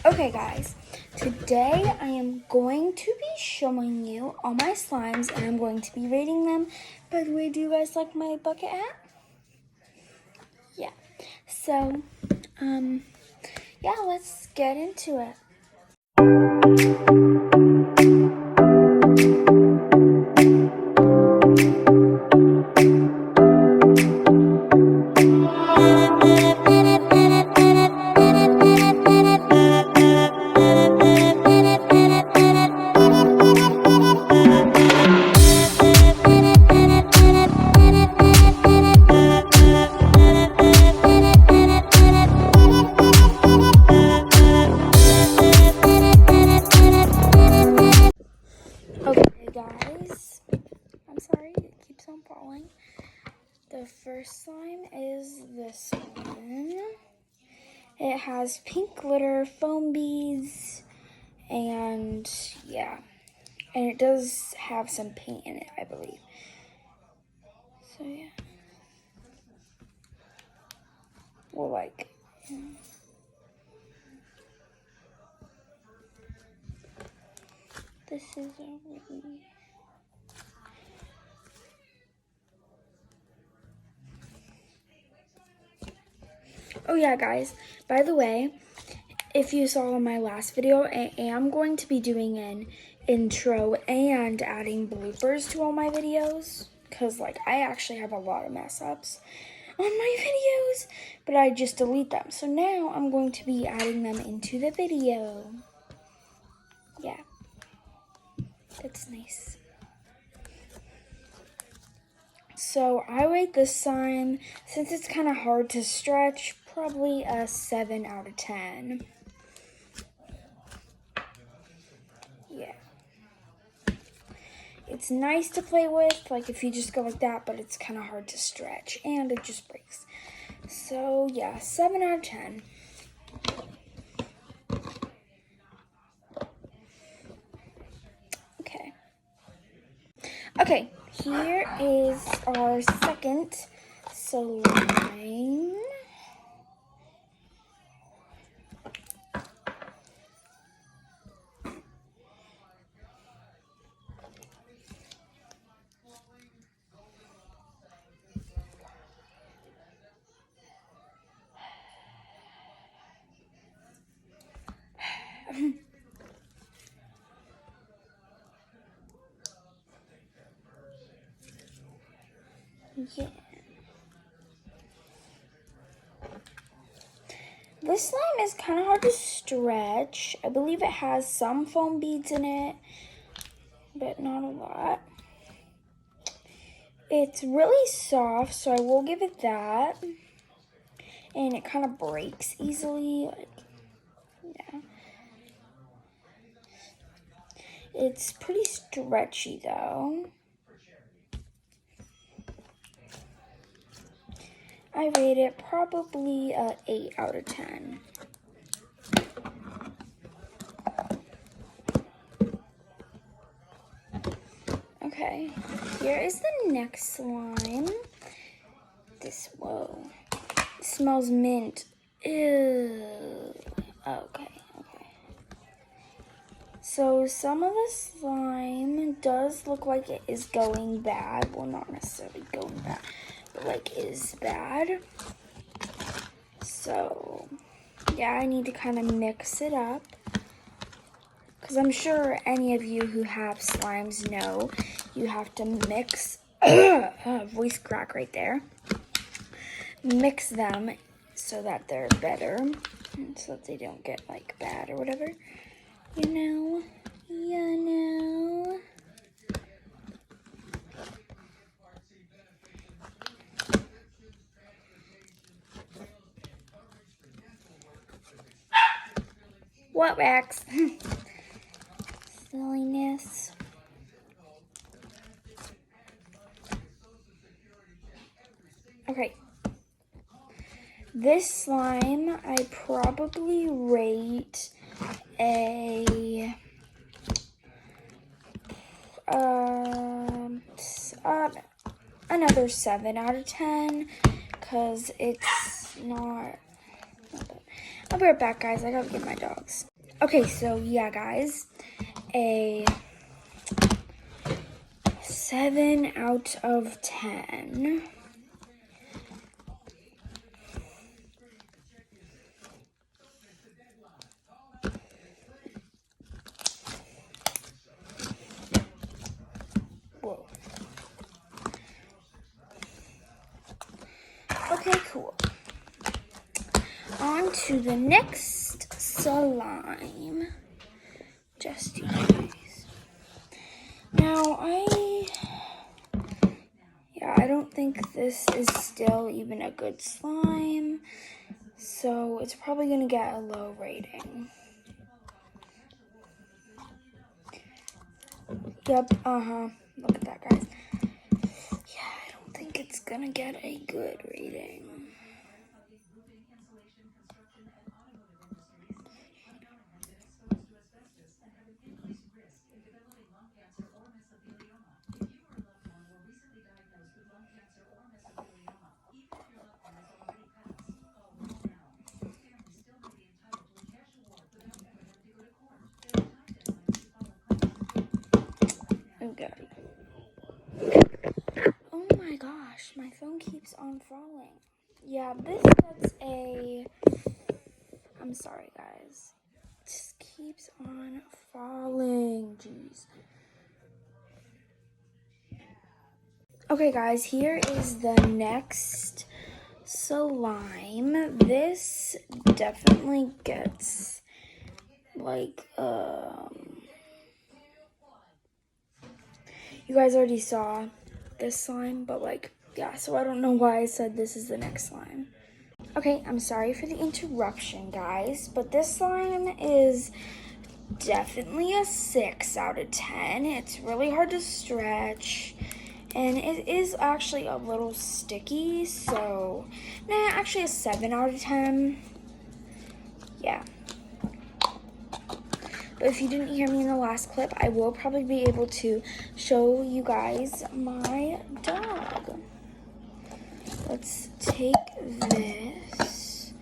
Okay guys, today I am going to be showing you all my slimes and I'm going to be rating them. By the way, do you guys like my bucket hat? Yeah. So, yeah, let's get into it. Okay guys, I'm sorry, it keeps on falling. The first slime is this one. It has pink glitter, foam beads, and yeah. And it does have some paint in it, I believe. So yeah. Well, like, yeah. This is a really... Oh yeah, guys, by the way, if you saw my last video, I am going to be doing an intro and adding bloopers to all my videos. Because, like, I actually have a lot of mess ups on my videos, but I just delete them. So now I'm going to be adding them into the video. Yeah, that's nice. So I rate this slime, since it's kind of hard to stretch, probably a 7 out of 10. Yeah. It's nice to play with, like if you just go like that, but it's kind of hard to stretch and it just breaks. So yeah, 7 out of 10. Okay. Okay, here is our second slime. Yeah. This slime is kind of hard to stretch. I believe it has some foam beads in it, but not a lot. It's really soft, so I will give it that. And it kind of breaks easily. Like, yeah. It's pretty stretchy though. I rate it probably a 8 out of 10. Okay, here is the next slime. Whoa. It smells mint. Ew. Okay. So some of the slime does look like it is going bad. Well, not necessarily going bad, but like is bad. So yeah, I need to kind of mix it up. Because I'm sure any of you who have slimes know you have to mix, voice crack right there. Mix them so that they're better, and so that they don't get like bad or whatever. You know. What, Rex? Silliness. Okay. This slime, I probably rate another 7 out of 10, because it's not bad. I'll be right back, guys. I gotta get my dogs. Okay, so yeah, guys, a 7 out of 10. Whoa. Okay, cool. On to the next slime. Just you guys. Now, I don't think this is still even a good slime, so it's probably going to get a low rating. Yep, look at that, guys. Yeah, I don't think it's going to get a good rating. Okay. Oh my gosh, my phone keeps on falling. Yeah, this gets a... I'm sorry, guys. It just keeps on falling. Jeez. Okay, guys, here is the next slime. This definitely gets, like, you guys already saw this slime, but, like, yeah, so I don't know why I said this is the next slime. Okay, I'm sorry for the interruption, guys, but this slime is definitely a 6 out of 10. It's really hard to stretch, and it is actually a little sticky, so, actually a 7 out of 10. Yeah. But if you didn't hear me in the last clip, I will probably be able to show you guys my dog. Let's take this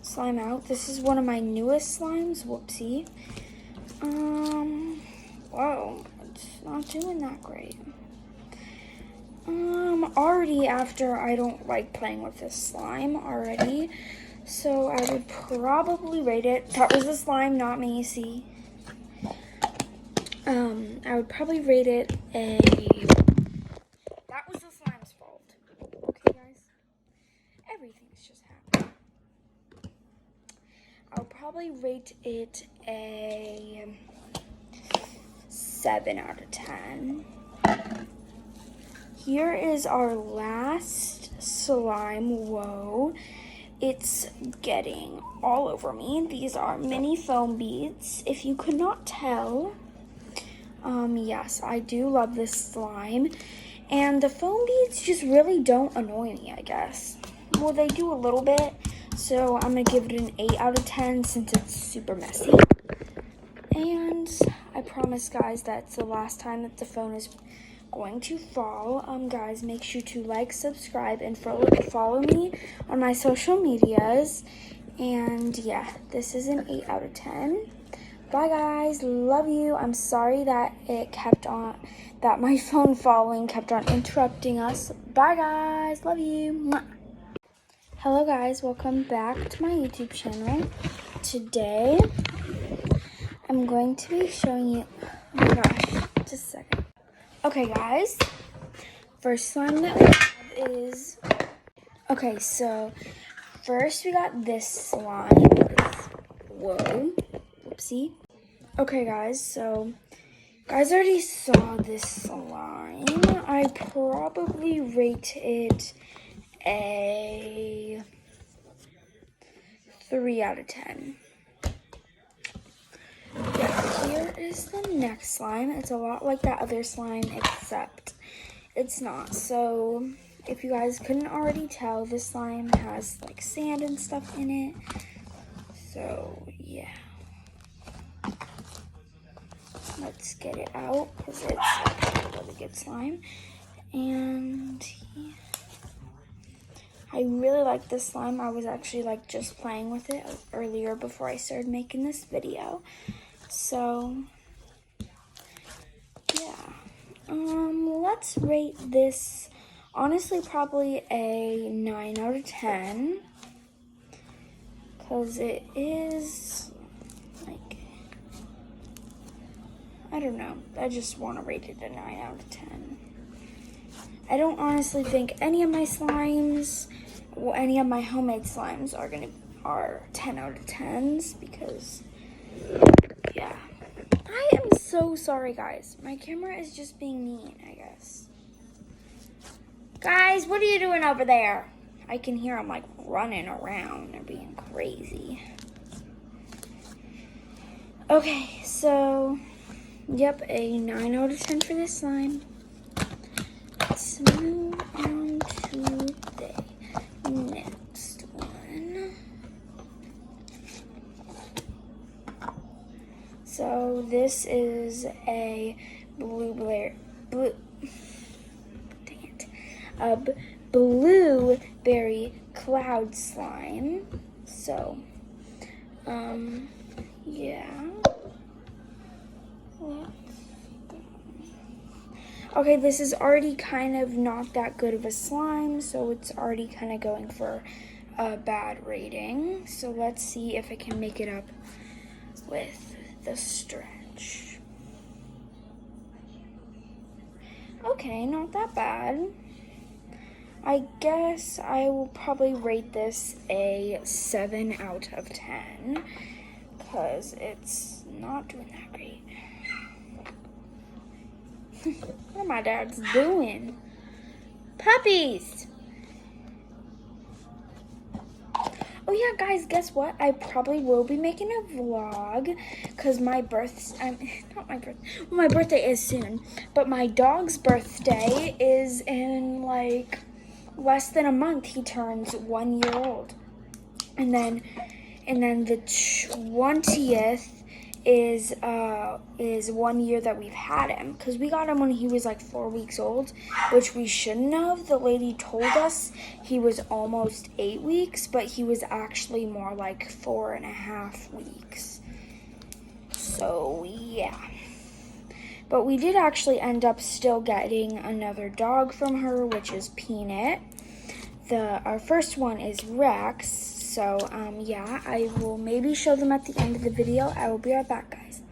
slime out. This is one of my newest slimes. Whoopsie. Whoa, it's not doing that great. Already after I don't like playing with this slime already. So I would probably rate it. That was the slime, not me, see? I would probably rate it a... That was the slime's fault. Okay, guys? Everything's just happening. I'll probably rate it a 7 out of 10. Here is our last slime. Whoa. It's getting all over me. These are mini foam beads. If you could not tell, yes, I do love this slime. And the foam beads just really don't annoy me, I guess. Well, they do a little bit, so I'm going to give it an 8 out of 10 since it's super messy. And I promise, guys, that's the last time that the phone is going to fall. Guys, make sure to like, subscribe, and follow me on my social medias. And yeah, this is an 8 out of 10. Bye, guys. Love you. I'm sorry that that my phone falling kept on interrupting us. Bye, guys. Love you. Mwah. Hello, guys. Welcome back to my YouTube channel. Today, I'm going to be showing you... Oh my gosh. Just a second. Okay, guys. First slime that we have is... Okay, so first we got this slime. Whoa. Whoopsie. Okay, guys, so guys already saw this slime. I probably rate it a 3 out of 10. Yeah, here is the next slime. It's a lot like that other slime, except it's not. So if you guys couldn't already tell, this slime has like sand and stuff in it. So yeah. Let's get it out because it's a really good slime. And yeah, I really like this slime. I was actually like just playing with it earlier before I started making this video. So yeah, let's rate this, honestly, probably a 9 out of 10, because it is, like, I don't know, I just want to rate it a 9 out of 10. I don't honestly think any of my slimes, well, any of my homemade slimes are 10 out of 10s, because, yeah. I am so sorry, guys. My camera is just being mean, I guess. Guys, what are you doing over there? I can hear them like running around. They're being crazy. Okay, so, yep, a 9 out of 10 for this slime. Let's move on to the next one. So this is a blueberry cloud slime. So, yeah. Okay, this is already kind of not that good of a slime, so it's already kind of going for a bad rating. So let's see if I can make it up with the stretch. Okay, not that bad. I guess I will probably rate this a 7 out of 10, because it's not doing that great. What are my dads doing? Puppies! Oh yeah, guys, guess what? I probably will be making a vlog, because my birthday is soon, but my dog's birthday is in like less than a month. He turns 1 year old. And then the 20th is 1 year that we've had him, because we got him when he was like 4 weeks old, which we shouldn't have. The lady told us he was almost 8 weeks, but he was actually more like 4.5 weeks. So yeah, but we did actually end up still getting another dog from her, which is Peanut. Our first one is Rex. So, yeah, I will maybe show them at the end of the video. I will be right back, guys.